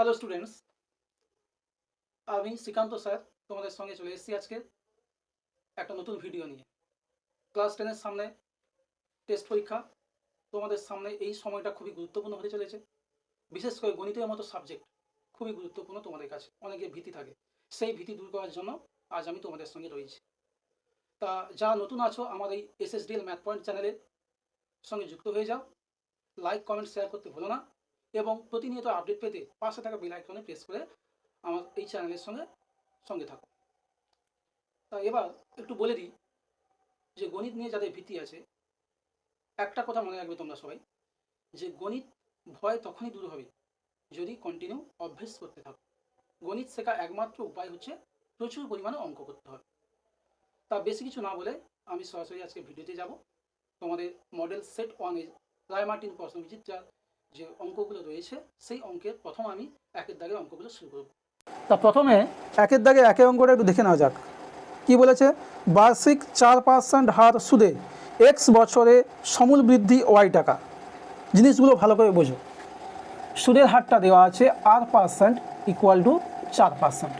Hello students, আমি Srikanta sir তোমাদের সঙ্গে চলে এসেছি আজকে একটা নতুন ভিডিও নিয়ে। ক্লাস 10-এর সামনে টেস্ট পরীক্ষা, তোমাদের সামনে এই সময়টা খুবই গুরুত্বপূর্ণ হতে চলেছে। বিশেষ করে গণিতের মতো সাবজেক্ট খুবই গুরুত্বপূর্ণ তোমাদের কাছে, অনেকের ভীতি থাকে, সেই ভীতি দূর করার জন্য আজ আমি তোমাদের সঙ্গে রয়েছি। তা যারা নতুন আছো আমার এই SSDL ম্যাথ পয়েন্ট চ্যানেলের সঙ্গে যুক্ত হয়ে যাও, লাইক কমেন্ট শেয়ার করতে ভুলো না এবং প্রতিনিয়ত আপডেট পেতে পাশে থাকা বেল আইকনে প্রেস করে আমার এই চ্যানেলের সঙ্গে থাকো। তা এবার একটু বলে দিই যে গণিত নিয়ে যাদের ভীতি আছে, একটা কথা মনে রাখবে তোমরা সবাই, যে গণিত ভয় তখনই দূর হবে যদি কন্টিনিউ অভ্যেস করতে থাকো। গণিত শেখা একমাত্র উপায় হচ্ছে প্রচুর পরিমাণে অঙ্ক করতে হবে। তা বেশি কিছু না বলে আমি সরাসরি আজকে ভিডিওতে যাব। তোমাদের মডেল সেট 1-এর রায়-মার্টিন প্রশ্নবিচিত্রার যে অঙ্কগুলো রয়েছে সেই অঙ্কের প্রথম আমি একের দাগে অঙ্কগুলো শুরু করব। তা প্রথমে একের দাগে একের অঙ্কটা একটু দেখে নেওয়া যাক। কি বলেছে? বার্ষিক 4% হার সুদে এক্স বছরে সমূল বৃদ্ধি ওয়াই টাকা। জিনিসগুলো ভালো করে বোঝো। সুদের হারটা দেওয়া আছে R% ইকুয়াল টু 4%,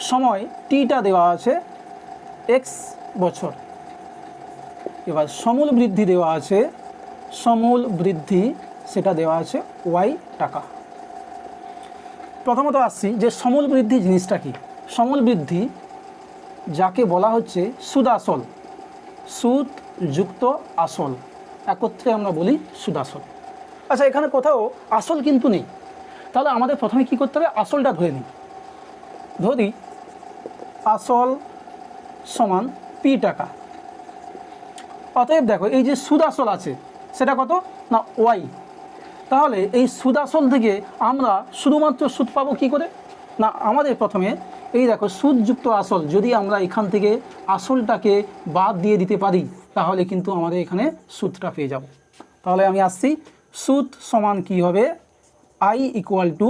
সময় টিটা দেওয়া আছে এক্স বছর। এবার সমূল বৃদ্ধি দেওয়া আছে, সমূল বৃদ্ধি সেটা দেওয়া আছে ওয়াই টাকা। প্রথমত আসছি যে সমূল বৃদ্ধি জিনিসটা কি। সমূল বৃদ্ধি যাকে বলা হচ্ছে সুদ আসল, সুদ যুক্ত আসল, একত্রে আমরা বলি সুদ আসল। আচ্ছা, এখানে কোথাও আসল কিন্তু নেই, তাহলে আমাদের প্রথমে কি করতে হবে? আসলটা ধরে নিই। ধরি আসল সমান পি টাকা। অতএব দেখো এই যে সুদ আসল আছে সেটা কত না ওয়াই। তাহলে এই সুদ আসল থেকে আমরা শুধুমাত্র সুদ পাবো কী করে না, আমাদের প্রথমে এই দেখো সুদযুক্ত আসল, যদি আমরা এখান থেকে আসলটাকে বাদ দিয়ে দিতে পারি তাহলে কিন্তু আমাদের এখানে সুদটা পেয়ে যাব। তাহলে আমি আসছি, সুদ সমান কি হবে? I equal to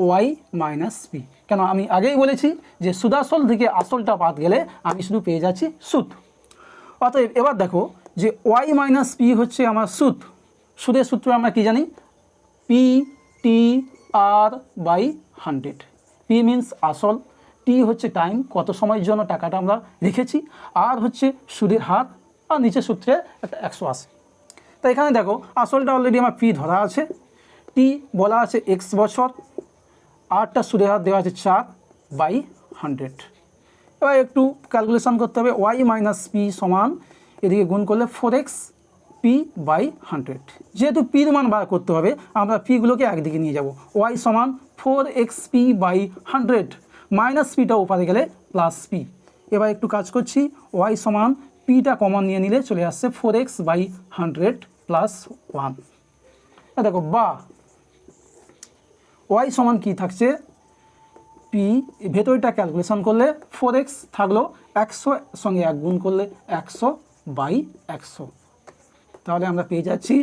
Y minus P. কেন আমি আগেই বলেছি যে সুদাসল থেকে আসলটা বাদ গেলে আমি শুধু পেয়ে যাচ্ছি সুদ। অতএব এবার দেখো যে ওয়াই মাইনাস পি হচ্ছে আমার সুদ। সুদের সূত্র আমরা কি জানি? P T R by 100। P means আসল, টি হচ্ছে টাইম, কত সময়ের জন্য টাকাটা আমরা রেখেছি, আর হচ্ছে সুদের হার, আর নিচে সূত্রে একটা 180। তো এখানে দেখো আসলটা অলরেডি আমার পি ধরা আছে, টি বলা আছে এক্স বছর, আরটা সুদের হার দেওয়া আছে 4/100। এবার একটু ক্যালকুলেশন করতে হবে। ওয়াই মাইনাস পি সমান এদিকে গুণ করলে 4x p/100। যেহেতু পির মান বার করতে হবে আমরা পিগুলোকে একদিকে নিয়ে যাব। ওয়াই সমান 4x p/100, মাইনাস পিটা ওপারে গেলে প্লাস পি। এবার একটু কাজ করছি, ওয়াই সমান পিটা কমন নিয়ে নিলে চলে আসছে 4x/100 প্লাস 1। দেখো বা ওয়াই সমান কি থাকছে? পি ভেতরটা ক্যালকুলেশন করলে 4x থাকলো 100 সঙ্গে 1 গুণ করলে 100/100। তাহলে আমরা পেয়ে যাচ্ছি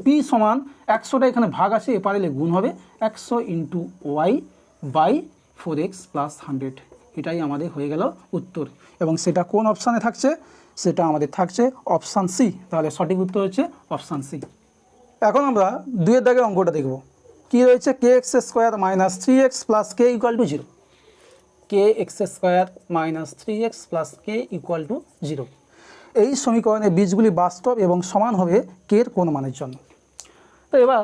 পি সমান 100টা এখানে ভাগ আছে, এপারে গুণ হবে 100 into Y by 4x plus 100। এটাই আমাদের হয়ে গেল উত্তর। এবং সেটা কোন অপশানে থাকছে? সেটা আমাদের থাকছে অপশান সি। তাহলে সঠিক উত্তর হচ্ছে অপশান সি। এখন আমরা 2-এর দাগের অঙ্কটা দেখব। কী রয়েছে? K x square minus 3x plus k equal to 0। K x square minus 3x plus k equal to 0। এই সমীকরণের বীজগুলি বাস্তব এবং সমান হবে কের কোন মানের জন্য। তো এবার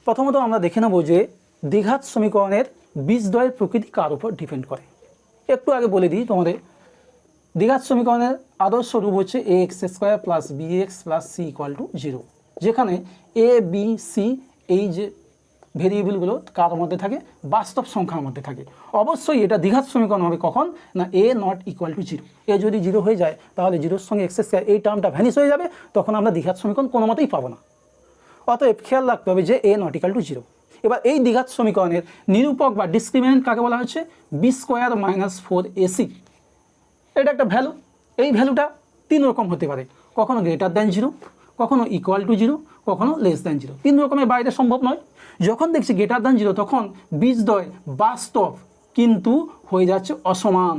প্রথমত আমরা দেখে নেব যে দ্বিঘাত সমীকরণের বীজদ্বয়ের প্রকৃতি কার উপর ডিপেন্ড করে। একটু আগে বলে দিই তোমাদের, দ্বিঘাত সমীকরণের আদর্শ রূপ হচ্ছে a x square plus b x plus c equal to 0, যেখানে এ বি সি এই যে ভেরিয়েবলগুলো কার মধ্যে থাকে? বাস্তব সংখ্যার মধ্যে থাকে। অবশ্যই এটা দ্বিঘাত সমীকরণ হবে কখন না এ নট ইকুয়াল টু 0। এ যদি 0 হয়ে যায় তাহলে 0-এর সঙ্গে এক্স স্কয়ার এই টার্মটা ভ্যানিশ হয়ে যাবে, তখন আমরা দ্বিঘাত সমীকরণ কোনো মতেই পাবো না। অতএব খেয়াল রাখতে হবে যে এ নট ইকুয়াল টু 0। এবার এই দ্বিঘাত সমীকরণের নিরূপক বা ডিসক্রিমিনেন্ট কাকে বলা হচ্ছে? B square minus 4ac। এটা একটা ভ্যালু। এই ভ্যালুটা 3 রকম হতে পারে, কখনো গ্রেটার দ্যান 0, কখনো ইকুয়াল টু 0, কখনো লেস দ্যান 0। 3 রকমের বাইরে সম্ভব নয়। যখন দেখছি গ্রেটার দ্যান 0 তখন বীজদ্বয় বাস্তব কিন্তু হয়ে যাচ্ছে অসমান,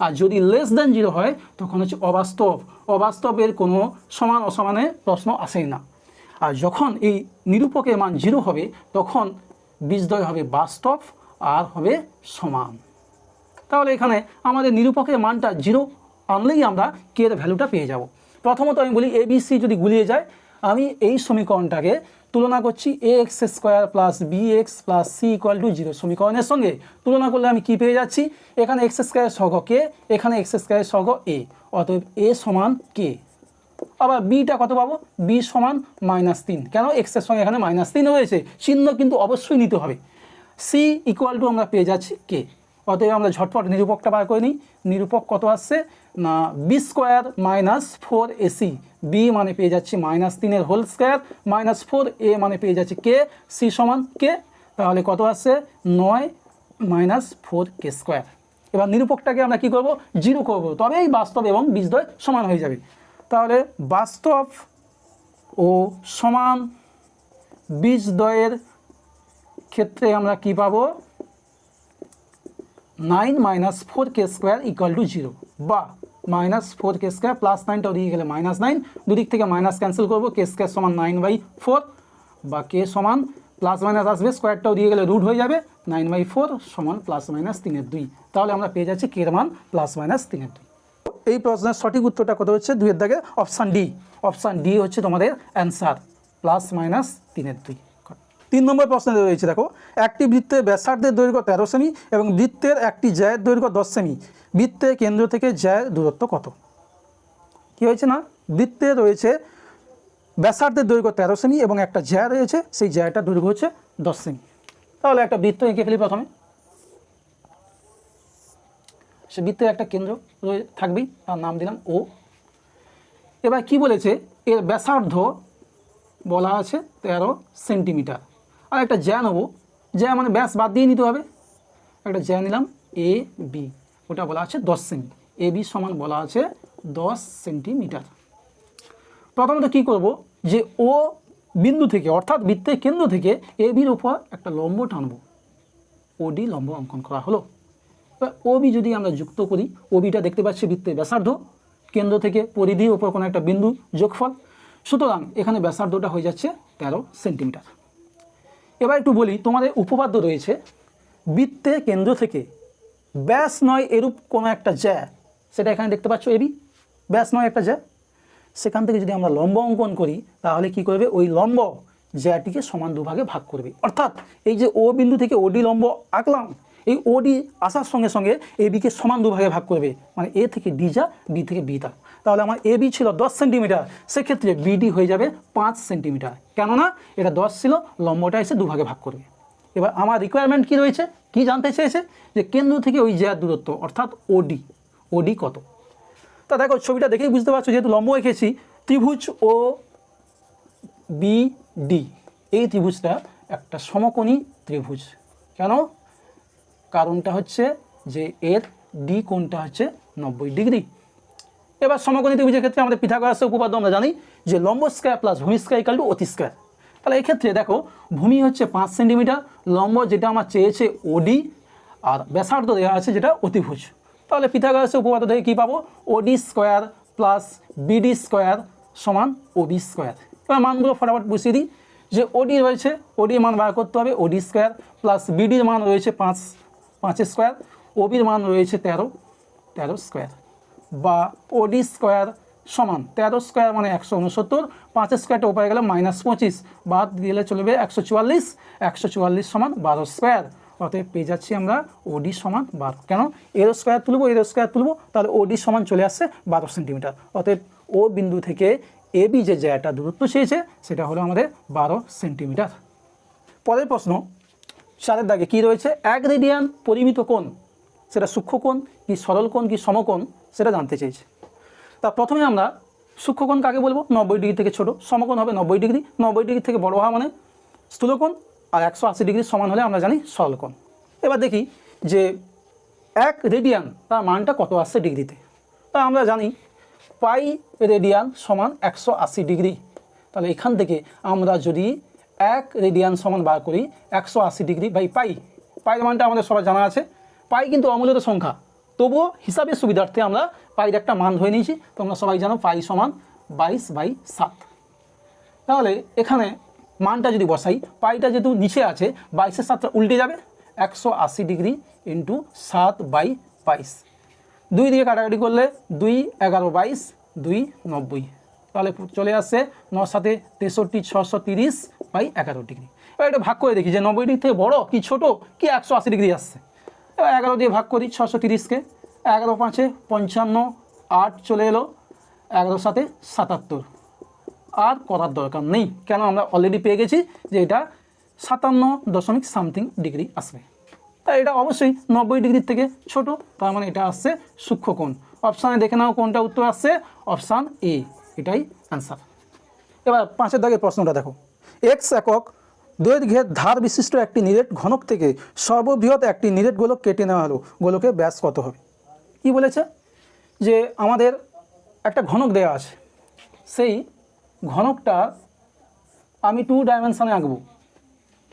আর যদি লেস দ্যান 0 হয় তখন হচ্ছে অবাস্তব। অবাস্তবের কোনো সমান অসমানের প্রশ্ন আসেই না। আর যখন এই নিরূপকের মান 0 হবে তখন বীজদ্বয় হবে বাস্তব আর হবে সমান। তাহলে এখানে আমাদের নিরূপকের মানটা 0 আনলেই আমরা কে এর ভ্যালুটা পেয়ে যাব। প্রথমত আমি বলি ABC যদি গুলিয়ে যায়, আমি এই সমীকরণটাকে তুলনা করছি ax² plus bx plus c equal to 0 সমীকরণের সঙ্গে তুলনা করলে আমি কি পেয়ে যাচ্ছি, এখানে x² সহগ কে, এখানে x² সহগ a, অতএব a সমান k। আবার বিটা কত পাবো, b সমান -3, কেন x এর সঙ্গে এখানে -3 রয়েছে, চিহ্ন কিন্তু অবশ্যই নিতে হবে। c ইকুয়াল টু আমরা পেয়ে যাচ্ছি k, অতএব আমরা ঝটপট নিরূপকটা বার করে নিই। নিরূপক কত আসছে না b² - 4ac, b মানে পেয়ে যাচ্ছি -3 এর হোল স্কয়ার -4a মানে পেয়ে যাচ্ছি k, c সমান k, তাহলে কত আসছে 9 - 4k²। এবার নিরূপকটাকে আমরা কি করব, 0 করব, তবেই বাস্তব এবং বীজদ্বয় সমান হয়ে যাবে। তাহলে বাস্তব ও সমান বীজদ্বয়ের ক্ষেত্রে আমরা কি পাবো, 9 - 4k² ইকুয়াল টু 0, বা -4k² প্লাস 9টা দিয়ে গেলে -9, দুদিক থেকে মাইনাস ক্যান্সেল করবো, k² সমান 9/4, বা k সমান প্লাস মাইনাস আসবে, স্কোয়ারটাও দিয়ে গেলে রুট হয়ে যাবে, 9/4 সমান +-3/2। তাহলে আমরা পেয়ে যাচ্ছি k এর মান +-3/2। এই প্রশ্নের সঠিক উত্তরটা কত হচ্ছে, 2 এর দাগে অপশান ডি। অপশান ডি হচ্ছে তোমাদের অ্যান্সার, +-3/2। 3 নম্বর প্রশ্নে রয়েছে, দেখো একটি বৃত্তের ব্যাসার্ধের দৈর্ঘ্য 13 সেমি এবং বৃত্তের একটি জ্যায়ের দৈর্ঘ্য 10 সেমি, বৃত্তের কেন্দ্র থেকে জ্যায়ের দূরত্ব কত? কি হয়েছে না, বৃত্তে রয়েছে ব্যাসার্ধের দৈর্ঘ্য 13 সেমি এবং একটা জ্যা রয়েছে, সেই জ্যাটার দৈর্ঘ্য হচ্ছে 10 সেমি। তাহলে একটা বৃত্ত এঁকে ফেলি প্রথমে। সে বৃত্তের একটা কেন্দ্র থাকবেই, তার নাম দিলাম ও। এবার কি বলেছে, এর ব্যাসার্ধ বলা আছে 13 সেন্টিমিটার, আর একটা জ্যা নেবো, জ্যা মানে ব্যাস বাদ দিয়ে নিতে হবে, একটা জ্যা নিলাম এ বি, ওটা বলা আছে 10 সেমি, এ বি সমান বলা আছে 10 সেন্টিমিটার। প্রথমত কি করব, যে ও বিন্দু থেকে অর্থাৎ বৃত্তের কেন্দ্র থেকে এ বির উপর একটা লম্ব টানবো, ওডি লম্ব অঙ্কন করা হলো। এবার ওবি যদি আমরা যুক্ত করি, ওবিটা দেখতে পাচ্ছি বৃত্তের ব্যাসার্ধ, কেন্দ্র থেকে পরিধির উপর কোনো একটা বিন্দু যোগফল, সুতরাং এখানে ব্যাসার্ধটা হয়ে যাচ্ছে 13 সেন্টিমিটার। এবার একটু বলি, তোমাদের উপপাদ্য রয়েছে বৃত্তের কেন্দ্র থেকে ব্যাস নয় এরূপ কোনো একটা জ্যা, সেটা এখানে দেখতে পাচ্ছ এবি, ব্যাস নয় একটা জ্যা, সেখান থেকে যদি আমরা লম্ব অঙ্কন করি তাহলে কি করবে, ওই লম্ব জ্যাটিকে সমান দুভাগে ভাগ করবে। অর্থাৎ এই যে ও বিন্দু থেকে ওডি লম্ব আঁকলাম, এই ওডি আসার সঙ্গে সঙ্গে এবিকে সমান দুভাগে ভাগ করবে, মানে এ থেকে ডি যা, বি থেকে বি তা। তাহলে আমার এবি ছিল 10 সেন্টিমিটার, সেক্ষেত্রে বিডি হয়ে যাবে 5 সেন্টিমিটার, কেননা এটা 10 ছিল, লম্বটা এসে দুভাগে ভাগ করবে। এবার আমার রিকোয়ারমেন্ট কি রয়েছে, কি জানতে চেয়েছে, যে কেন্দ্র থেকে ওই জ্যার দূরত্ব অর্থাৎ ওডি, ওডি কত। তা দেখো ছবিটা দেখেই বুঝতে পারছো, যেহেতু লম্ব এঁকেছি, ত্রিভুজ ও বিডি, এই ত্রিভুজটা একটা সমকোণী ত্রিভুজ। কেন, কারণটা হচ্ছে যে এর ডি কোণটা হচ্ছে 90 ডিগ্রি। এবার সমকোণী ত্রিভুজের ক্ষেত্রে আমাদের পিথাগোরাসের উপপাদ্য আমরা জানি যে লম্ব স্কয়ার প্লাস ভূমি স্কয়ার ইকুয়াল টু অতি স্কয়ার। তাহলে এই ক্ষেত্রে দেখো ভূমি হচ্ছে 5 সেন্টিমিটার, লম্ব যেটা আমার চেয়েছে ওডি, আর ব্যাসার্ধ দেওয়া আছে যেটা অতিভুজ। তাহলে পিথাগোরাসের উপপাদ্য থেকে কী পাবো, ওডি স্কোয়ার প্লাস বিডি স্কোয়ার সমান ওবি স্কোয়ার। এবার মানগুলো ফটাফট বসিয়ে দিই, যে ওডি রয়েছে, ওডির মান বার করতে হবে ওডি স্কোয়ার, প্লাস বিডির মান রয়েছে 5 স্কোয়ার, ওবির মান রয়েছে 13 স্কোয়ার, বা ওডি স্কোয়ার সমান 13 স্কোয়ার মানে 169, 5 স্কোয়ারটা উপরে গেলে -25, বাদ দিলে চলবে 144, 144 সমান 12 স্কোয়ার। অতএব পেয়ে যাচ্ছি আমরা ওডি সমান 12। কেন, এর স্কোয়ার তুলবো, এর স্কোয়ার তুলবো, তাহলে ওডি সমান চলে আসছে 12 সেন্টিমিটার। অতএব ও বিন্দু থেকে এ বি যে জায়গাটা দূরত্ব চেয়েছে সেটা হলো আমাদের 12 সেন্টিমিটার। পরের প্রশ্ন 4-এর দাগে কী রয়েছে, 1 রেডিয়ান পরিমিত কোণ, সেটা সূক্ষ্মকোণ কি সরল কোণ কি সমকোণ, সেটা জানতে চেয়েছে। তা প্রথমে আমরা সূক্ষ্মকোণ কাকে বলবো, 90 ডিগ্রি থেকে ছোট, সমকোণ হবে 90 ডিগ্রি, 90 ডিগ্রি থেকে বড় হওয়া মানে স্থূলকোণ, আর 180 ডিগ্রি সমান হলে আমরা জানি সরলকোণ। এবার দেখি যে 1 রেডিয়ান তার মানটা কত আসছে ডিগ্রিতে। তা আমরা জানি পাই রেডিয়ান সমান 180 ডিগ্রি। তাহলে এখান থেকে আমরা যদি 1 রেডিয়ান সমান বার করি 180 ডিগ্রি বাই পাই, পাইয়ের মানটা আমাদের সবার জানা আছে, পাই কিন্তু অমূল্যত সংখ্যা, তবুও হিসাবের সুবিধার্থে আমরা পাইয়ের একটা মান ধরে নিয়েছি। তোমরা সবাই জানো পাই সমান 22/7। তাহলে এখানে মানটা যদি বসাই, পাইটা যেহেতু নিচে আছে 22-এর 7টা উল্টে যাবে, 180 ডিগ্রি ইন্টু 7/22। 2 দিয়ে কাটাকাটি করলে 2 11 22 2 90, তাহলে চলে আসছে 9 7 63 630/11 ডিগ্রি। এবার এটা ভাগ করে দেখি যে 90 ডিগ্রি থেকে বড় কি ছোট কি 180 ডিগ্রি আসছে। এবার 11 দিয়ে ভাগ করি 630কে, 11 5 55, 8 চলে এলো, 11 7 77, আর করার দরকার নেই, কেন আমরা অলরেডি পেয়ে গেছি যে এটা 57.something ডিগ্রি আসবে। তাই এটা অবশ্যই 90 ডিগ্রির থেকে ছোট, তার মানে এটা আসছে সূক্ষ্মকোণ। অপশানে দেখে নাও কোনটা উত্তর আসছে, অপশান এ, এটাই অ্যান্সার। এবার 5-এর দাগের প্রশ্নটা দেখো, x একক দৈর্ঘ্যের ধার বিশিষ্ট একটি নিরেট ঘনক থেকে সর্ববৃহৎ একটি নিরেট গোলক কেটে নেওয়া হলো, গোলকের ব্যাস কত হবে? কি বলেছে যে আমাদের একটা ঘনক দেওয়া আছে, সেই ঘনকটা আমি 2 ডাইমেনশানে আঁকবো,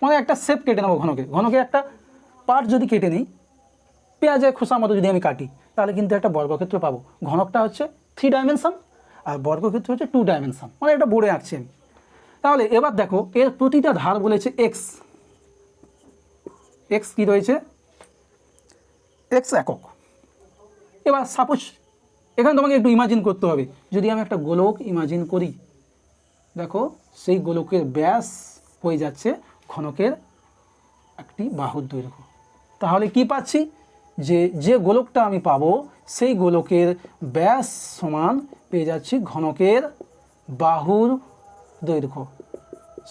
মানে একটা শেপ কেটে নেবো ঘনকের একটা পার্ট যদি কেটে নিই, পেঁয়াজের খোসার মতো যদি আমি কাটি, তাহলে কিন্তু একটা বর্গক্ষেত্র পাবো। ঘনকটা হচ্ছে 3 ডাইমেনশন আর বর্গক্ষেত্র হচ্ছে 2 ডাইমেনশন, মানে এটা বোর্ডে আঁকছি আমি। তাহলে এবার দেখো এর প্রতিটা ধার বলেছে এক্স, এক্স কী রয়েছে, এক্স একক। এবার সাপোজ এখানে তোমাকে একটু ইমাজিন করতে হবে, যদি আমি একটা গোলক ইমাজিন করি, দেখো সেই গোলকের ব্যাস হয়ে যাচ্ছে ঘনকের একটি বাহুর দৈর্ঘ্য, তাহলে কি পাচ্ছি যে গোলকটা আমি পাবো সেই গোলকের ব্যাস সমান পেয়ে যাচ্ছি ঘনকের বাহুর দৈর্ঘ্য,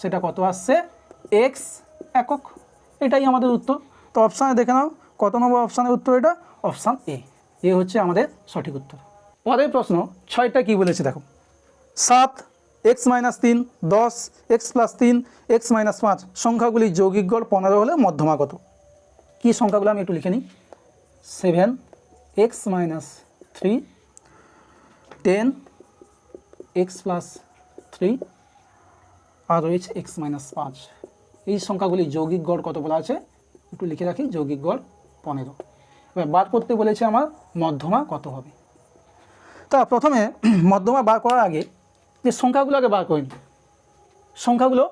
সেটা কত আসছে, এক্স একক। এটাই আমাদের উত্তর। তো অপশানে দেখে নাও কত নম্বর অপশানের উত্তর, এটা অপশান এ হচ্ছে আমাদের সঠিক উত্তর। পরের প্রশ্ন 6টা কি বলেছে দেখো, 7 x - 3 10 x + 3 x - 5 সংখ্যাগুলির যৌগিক গড় 15 হলে মধ্যমা কত? কী সংখ্যাগুলো আমি একটু লিখে নিই, 7 x - 3 10 x + 3 আর রয়েছে x - 5, এই সংখ্যাগুলির যৌগিক গড় কত বলা আছে, একটু লিখে রাখি, যৌগিক গড় 15। এবার বার করতে বলেছে আমার মধ্যমা কত হবে। তা প্রথমে মধ্যমা বার করার আগে যে সংখ্যাগুলো আগে বার করে নিই, সংখ্যাগুলো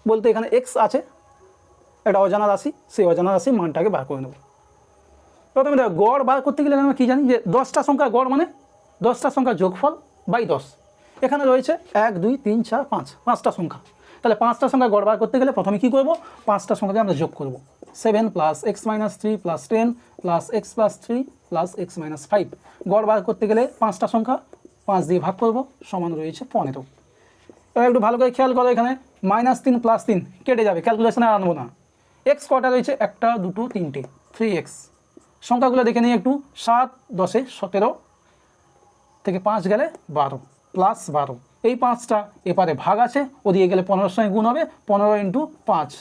বলতে এখানে এক্স আছে, একটা অজানা রাশি, সেই অজানা রাশির মানটাকে বার করে নেব। প্রথমে দেখো গড় বার করতে গেলে আমরা কী জানি যে 10টা সংখ্যা গড় মানে 10টা সংখ্যার যোগফল বাই 10। এখানে রয়েছে 1 2 3 4 5, 5টা সংখ্যা। তাহলে 5টা সংখ্যা গড় বার করতে গেলে প্রথমে কী করব, 5টা সংখ্যাকে আমরা যোগ করব, 7 + x - 3 + 10 + x + 3 + x - 5। গড় বার করতে গেলে 5টা সংখ্যা 5 দিয়ে ভাগ করব, সমান রয়েছে 15। এবার একটু ভালো করে খেয়াল করো, এখানে -3 + 3 কেটে যাবে, ক্যালকুলেশনে আর আনবো না। এক্স কটা রয়েছে, 1 2 3টে, 3x। সংখ্যাগুলো দেখে নিই একটু, 7 10 17 থেকে 5 গেলে 12 + 12, এই 5টা এপারে ভাগ আছে, ওদিকে গেলে 15 সঙ্গে গুণ হবে, 15 × 5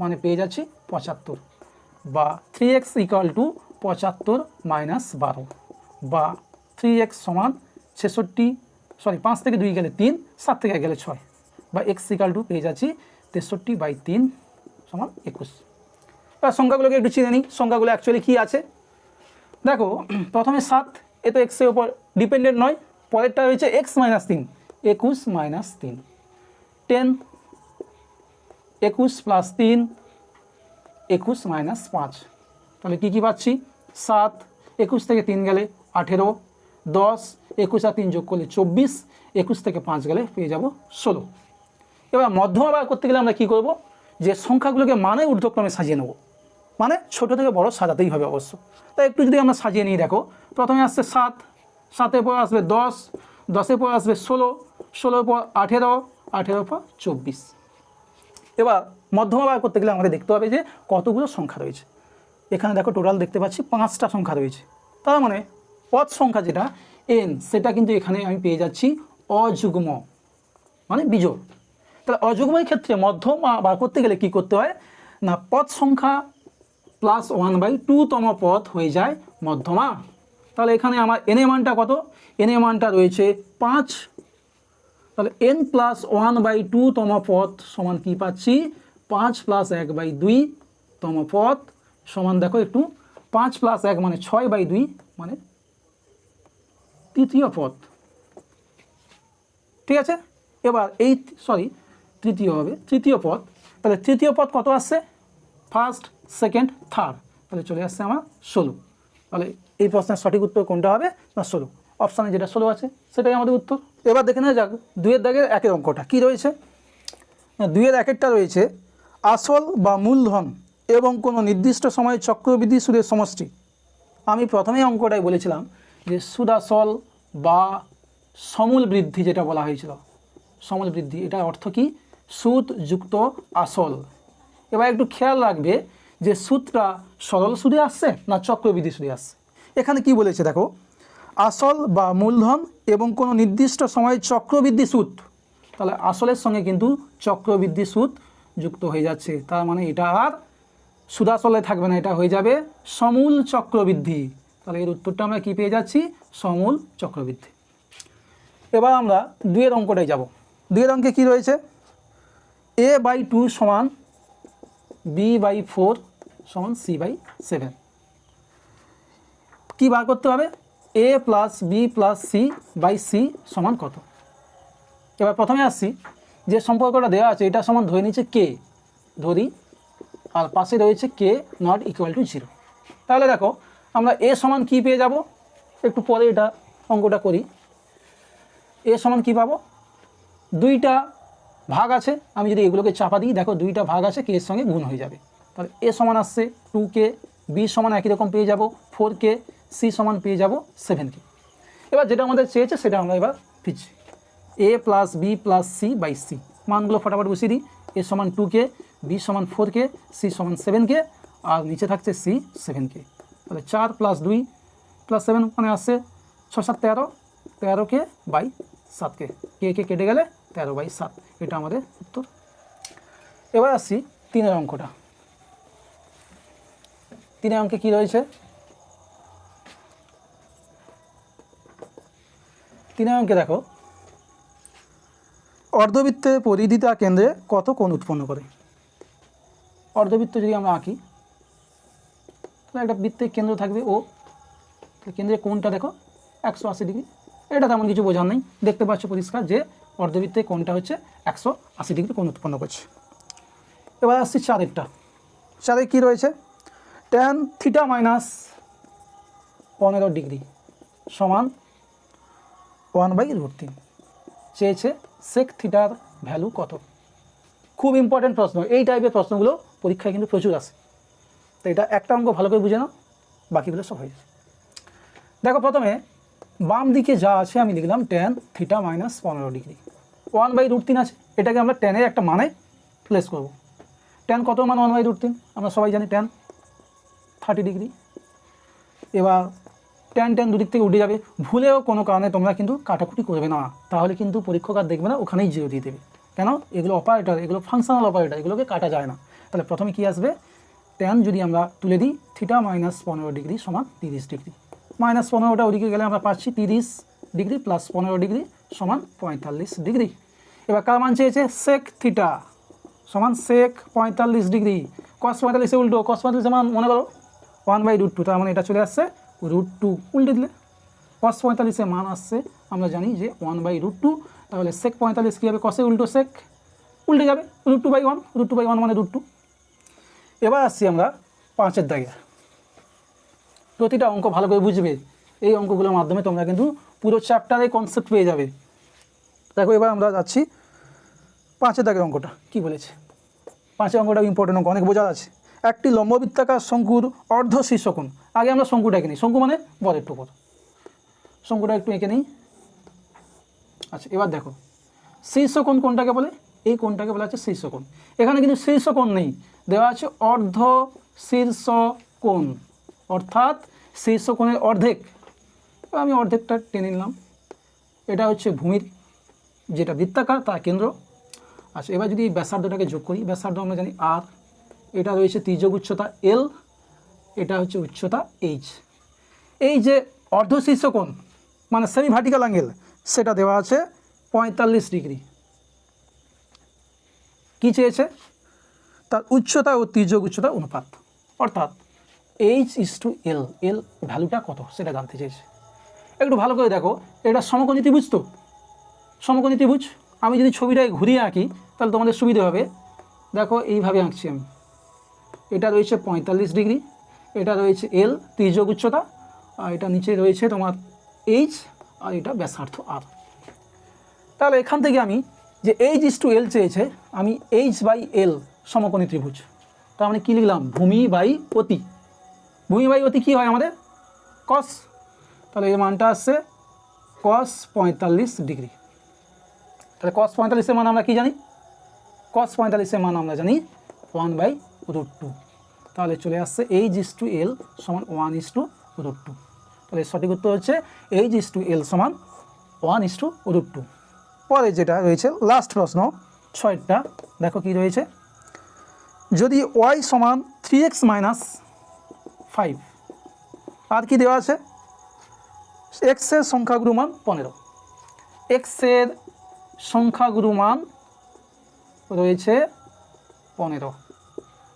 মানে পেয়ে যাচ্ছি 75, বা 3x = 75 - 12, বা 3x সমান 66, 5 থেকে 2 গেলে 3, 7 থেকে গেলে 6, বা x = পেয়ে যাচ্ছি 63/3 সমান 21। এবার সংখ্যাগুলোকে একটু চিনে নিই, সংখ্যাগুলো অ্যাকচুয়ালি কী আছে দেখো। প্রথমে 7, এ তো এক্সের ওপর ডিপেন্ডেন্ট নয়, পরেরটা রয়েছে x - 3, 21 - 3, 10 21 + 3 21 - 5, তাহলে কী পাচ্ছি, 7 21 থেকে 3 গেলে 18, 10 21 আর 3 যোগ করলে 24, 21 থেকে 5 গেলে পেয়ে যাব 16। এবার মধ্যমা বার করতে গেলে আমরা কী করব, যে সংখ্যাগুলোকে মানে ঊর্ধ্বক্রমে সাজিয়ে নেব, মানে ছোট থেকে বড় সাজাতেই হবে অবশ্য। তাই একটু যদি আমরা সাজিয়ে নিই, দেখো প্রথমে আসছে 7, 7-এর পর আসবে 10, 10-এর পর আসবে 16, 16-এর পর 18, 18-এর পর 24। এবার মধ্যমা বার করতে গেলে আমাদের দেখতে হবে যে কতগুলো সংখ্যা রয়েছে। এখানে দেখো টোটাল দেখতে পাচ্ছি 5টা সংখ্যা রয়েছে, তার মানে পদ সংখ্যা যেটা n, সেটা কিন্তু এখানে আমি পেয়ে যাচ্ছি অযুগ্ম, মানে বিজোড়। তাহলে অযুগ্মের ক্ষেত্রে মধ্যমা বার করতে গেলে কি করতে হয় না, পদ সংখ্যা +1/2তম পদ হয়ে যায় মধ্যমা। তাহলে এখানে আমার n এর মানটা কত, n এর মানটা রয়েছে 5, তাহলে n + 1/2তম পদ সমান কী পাচ্ছি, 5 + 1/2তম পদ সমান, দেখো একটু 5 + 1 মানে 6/2, মানে তৃতীয় পদ, ঠিক আছে। এবার এই তৃতীয় হবে, তৃতীয় পদ। তাহলে তৃতীয় পদ কত আসছে? ফার্স্ট, সেকেন্ড, থার্ড, তাহলে চলে আসছে আমার 16। তাহলে এই প্রশ্নের সঠিক উত্তর কোনটা হবে? না 16। অপশানে যেটা 16 আছে সেটাই আমাদের উত্তর। এবার দেখে নেওয়া যাক 2-এর দাগের 1-এর অঙ্কটা কী রয়েছে। না 2-এর 1-এরটা রয়েছে আসল বা মূলধন এবং কোনো নির্দিষ্ট সময়ে চক্রবৃদ্ধি সুদের সমষ্টি। আমি প্রথমেই অঙ্কটাই বলেছিলাম যে সুদ আসল বা সমূল বৃদ্ধি যেটা বলা হয়েছিল, সমূল বৃদ্ধি, এটার অর্থ কি? সুদ যুক্ত আসল। এবার একটু খেয়াল রাখবে যে সুদটা সরল সুদে আসছে না চক্রবৃদ্ধি সুদে আসছে। এখানে কি বলেছে দেখো, আসল বা মূলধন এবং কোনো নির্দিষ্ট সময়ে চক্রবৃদ্ধি সুদ। তাহলে আসলের সঙ্গে কিন্তু চক্রবৃদ্ধি সুদ যুক্ত হয়ে যাচ্ছে, তার মানে এটা আর সুদাসলে থাকবে না, এটা হয়ে যাবে সমূল চক্রবৃদ্ধি। তাহলে এর উত্তরটা আমরা কি পেয়ে যাচ্ছি? সমূল চক্রবৃদ্ধি। এবার আমরা 2-এর অঙ্কটায় যাব। 2-এর অঙ্কে কী রয়েছে? a/2 সমান b/4 সমান c/7। কী বার করতে হবে? a plus B plus c/c সমান কত? এবার প্রথমে আসছি, যে সম্পর্কটা দেওয়া আছে এটা সমান ধরে নিচ্ছে কে ধরি, আর পাশে রয়েছে কে নট ইকুয়াল টু 0। তাহলে দেখো আমরা এ সমান কী পেয়ে যাব? একটু পরে এটা অঙ্কটা করি। এ সমান কী পাবো? 2টা ভাগ আছে, আমি যদি এগুলোকে চাপা দিই, দেখো 2টা ভাগ আছে, কে এর সঙ্গে গুণ হয়ে যাবে। তাহলে এ সমান আসছে 2k, বি সমান একই রকম পেয়ে যাব 4k, সি সমান পেয়ে যাব 7k। এবার যেটা আমাদের চেয়েছে সেটা আমরা এবার পিচ্ছি, a plus B plus c/c। মানগুলো ফটাফট বসিয়ে দিই। এ সমান 2k, বি সমান 4k, সি সমান 7k, আর নিচে থাকছে সি 7k। তাহলে 4 + 2 + 7 মানে আসছে 6 7 13, 13k/7k, কে কেটে গেলে 13/7, এটা আমাদের উত্তর। এবার আসছি 3-এর অঙ্কটা। 3-এর অঙ্কে কী রয়েছে? 3-এর অঙ্কে দেখো, অর্ধবৃত্তের পরিধিতা কেন্দ্রে কত কোণ উৎপন্ন করে? অর্ধবৃত্ত যদি আমরা আঁকি, তাহলে একটা বৃত্তের কেন্দ্র থাকবে ও, কেন্দ্রের কোণটা দেখো 180 ডিগ্রি। এটা তেমন কিছু বোঝার নেই, দেখতে পাচ্ছ পরিষ্কার যে অর্ধবৃত্তের কোণটা হচ্ছে 180 ডিগ্রি কোণ উৎপন্ন করছে। এবার আসছি 4-এরটা। 4-এ কী রয়েছে? tan θ - 15 ডিগ্রি সমান 1/√3। চেয়েছে sec থিটার ভ্যালু কত? খুব ইম্পর্টেন্ট প্রশ্ন, এই টাইপের প্রশ্নগুলো পরীক্ষায় কিন্তু প্রচুর আসে। তো এটা একটা অঙ্ক ভালো করে বুঝে নাও, বাকিগুলো সব হয়ে যাবে। দেখো প্রথমে বাম দিকে যা আছে আমি লিখলাম tan θ - 15 ডিগ্রি, 1/√3 আছে, এটাকে আমরা ট্যানের একটা মানে প্লেস করব। ট্যান কত মান? 1/√3, আমরা সবাই জানি ট্যান 30 ডিগ্রি। এবার ট্যান দুদিক থেকে উঠে যাবে, ভুলেও কোনো কারণে তোমরা কিন্তু কাটাকুটি করবে না, তাহলে কিন্তু পরীক্ষক আর দেখবে না, ওখানেই 0 দিয়ে দেবে। কেন? এগুলো অপারেটর, এগুলো ফাংশনাল অপারেটর, এগুলোকে কাটা যায় না। তাহলে প্রথমে কি আসবে? ট্যান যদি আমরা তুলে দিই θ - 15 ডিগ্রি সমান 30 ডিগ্রি, -15টা ওদিকে গেলে আমরা পাচ্ছি 30 ডিগ্রি প্লাস 15 ডিগ্রি সমান 45 ডিগ্রি। এবার কার মান চেয়েছে? sec θ সমান sec 45 ডিগ্রি, cos 45 উল্টো, cos 45 মান মনে করো 1/√2, তার মানে এটা চলে আসছে √2, উল্টে দিলে cos 45 মান আসছে আমরা জানি যে 1/√2, তাহলে sec 45 কী হবে? cos উল্টো sec, উল্টে যাবে √2/1, √2/1 মানে √2। এবার আসছি আমরা 5-এর দাগে। প্রতিটা অঙ্ক ভালো করে বুঝবে, এই অঙ্কগুলোর মাধ্যমে তোমরা কিন্তু পুরো চ্যাপ্টারে কনসেপ্ট পেয়ে যাবে। দেখো এবার আমরা যাচ্ছি 5-এর দাগের অঙ্কটা কী বলেছে। 5-এর অঙ্কটা ইম্পর্টেন্ট অঙ্ক, অনেক বোঝার আছে। একটি লম্ববৃত্তাকার শঙ্কুর অর্ধ শীর্ষকোণ, আগে আমরা শঙ্কুটা এঁকে নিই, শঙ্কু মানে বলের টুকর, শঙ্কুটা একটু এঁকে নিই। আচ্ছা এবার দেখো শীর্ষকোণ কোনটাকে বলে? এই কোণটাকে বলা হচ্ছে শীর্ষকোণ। এখানে কিন্তু শীর্ষকোণ নেই, দেওয়া আছে অর্ধ শীর্ষকোণ, অর্থাৎ শীর্ষকোণের অর্ধেক। আমি অর্ধেকটা টেনে নিলাম, এটা হচ্ছে ভূমির যেটা বৃত্তাকার তার কেন্দ্র। আচ্ছা এবার যদি এই ব্যাসার্ধটাকে যোগ করি, ব্যাসার্ধ আমরা জানি আর, এটা রয়েছে তির্যক উচ্চতা এল, এটা হচ্ছে উচ্চতা এইচ। এই যে অর্ধ শীর্ষকোণ মানে সেমি ভার্টিক্যাল অ্যাঙ্গেল, সেটা দেওয়া আছে 45 ডিগ্রি। কী চেয়েছে? তার উচ্চতা ও তির্যক উচ্চতা অনুপাত, অর্থাৎ H/L, এল ভ্যালুটা কত সেটা জানতে চেয়েছে। একটু ভালো করে দেখো, এটা সমকোণী ত্রিভুজ, তো সমকোণী ত্রিভুজ। আমি যদি ছবিটাকে ঘুরিয়ে আঁকি, তাহলে তোমাদের সুবিধে হবে। দেখো এইভাবে আঁকছি আমি, এটা রয়েছে 45 ডিগ্রি, এটা রয়েছে এল ত্রিজ্যক উচ্চতা, আর এটা নিচে রয়েছে তোমার এইচ, আর এটা ব্যাসার্ধ আর। তাহলে এখান থেকে আমি যে এইচ ইস টু এল চেয়েছে, আমি এইচ বাই এল সমকোণী ত্রিভুজ, তার মানে কী লিখলাম, ভূমি বাই অতি। ভূমি বাই অতি কী হয় আমাদের, কস। তাহলে এর মানটা আসছে কস 45 ডিগ্রি। তাহলে কস 45-এর মান আমরা কী জানি, কস 45-এর মান আমরা জানি 1/√2। তাহলে চলে আসছে এইচ ইস টু এল সমান 1/√2। তাহলে সঠিক উত্তর হচ্ছে এইচ ইস টু এল সমান 1/√2। পরে যেটা রয়েছে লাস্ট প্রশ্ন 6টা, দেখো কি রয়েছে, যদি ওয়াই সমান 3x - 5, আর কি দেওয়া আছে, এক্সের সংখ্যাগুরু মান 15, এক্সের সংখ্যাগুরু মান রয়েছে 15,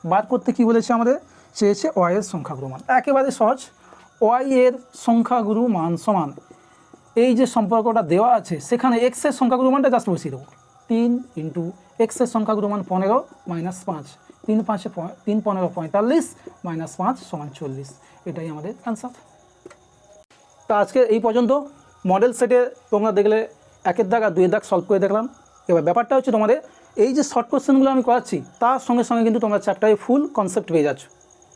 বার করতে কি বলেছে আমাদের, চেয়েছে ওয়াইয়ের সংখ্যাগুরু মান। একেবারে সহজ, ওয়াইয়ের সংখ্যাগুরু মান সমান এই যে সম্পর্কটা দেওয়া আছে সেখানে এক্সের সংখ্যাগুরু মানটা জাস্ট বসিয়ে দেবো, 3 ইন্টু এক্সের সংখ্যাগুরু মান 15 - 5, 3 5 3 15 45 - 5 = 40। এটাই আমাদের অ্যান্সার। তা আজকে এই পর্যন্ত মডেল সেটে তোমরা দেখলে 1-এর দাগ আর 2-এর দাগ সলভ করে দেখলাম। এবার ব্যাপারটা হচ্ছে তোমাদের এই যে শর্ট কোশ্চেনগুলো আমি করাচ্ছি তার সঙ্গে সঙ্গে কিন্তু তোমরা চ্যাপ্টারে ফুল কনসেপ্ট পেয়ে যাচ্ছ।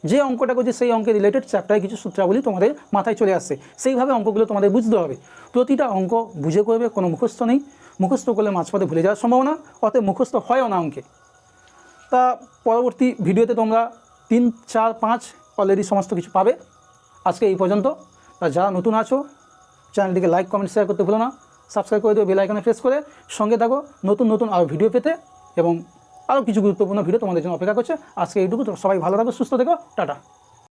যে অঙ্কটা করছে সেই অঙ্কের রিলেটেড চ্যাপ্টারে কিছু সূত্রাবলী তোমাদের মাথায় চলে আসছে, সেইভাবে অঙ্কগুলো তোমাদের বুঝতে হবে। প্রতিটা অঙ্ক বুঝে করবে, কোনো মুখস্থ নেই, মুখস্থ করলে মাঝপথে ভুলে যাওয়ার সম্ভাবনা, অতএব মুখস্থ হয়ও না অঙ্কে। তা পরবর্তী ভিডিওতে তোমরা 3, 4, 5 অলরেডি সমস্ত কিছু পাবে। আজকে এই পর্যন্ত। তা যারা নতুন আছো চ্যানেলটিকে লাইক কমেন্ট শেয়ার করতে ভুলো না, সাবস্ক্রাইব করে দেবে বেল আইকনে প্রেস করে, সঙ্গে থাকো নতুন নতুন আরও ভিডিও পেতে, এবং আরও কিছু গুরুত্বপূর্ণ ভিডিও তোমাদের জন্য অপেক্ষা করছে। আজকে এইটুকু, তো সবাই ভালো থাকো, সুস্থ থেকো, টাটা।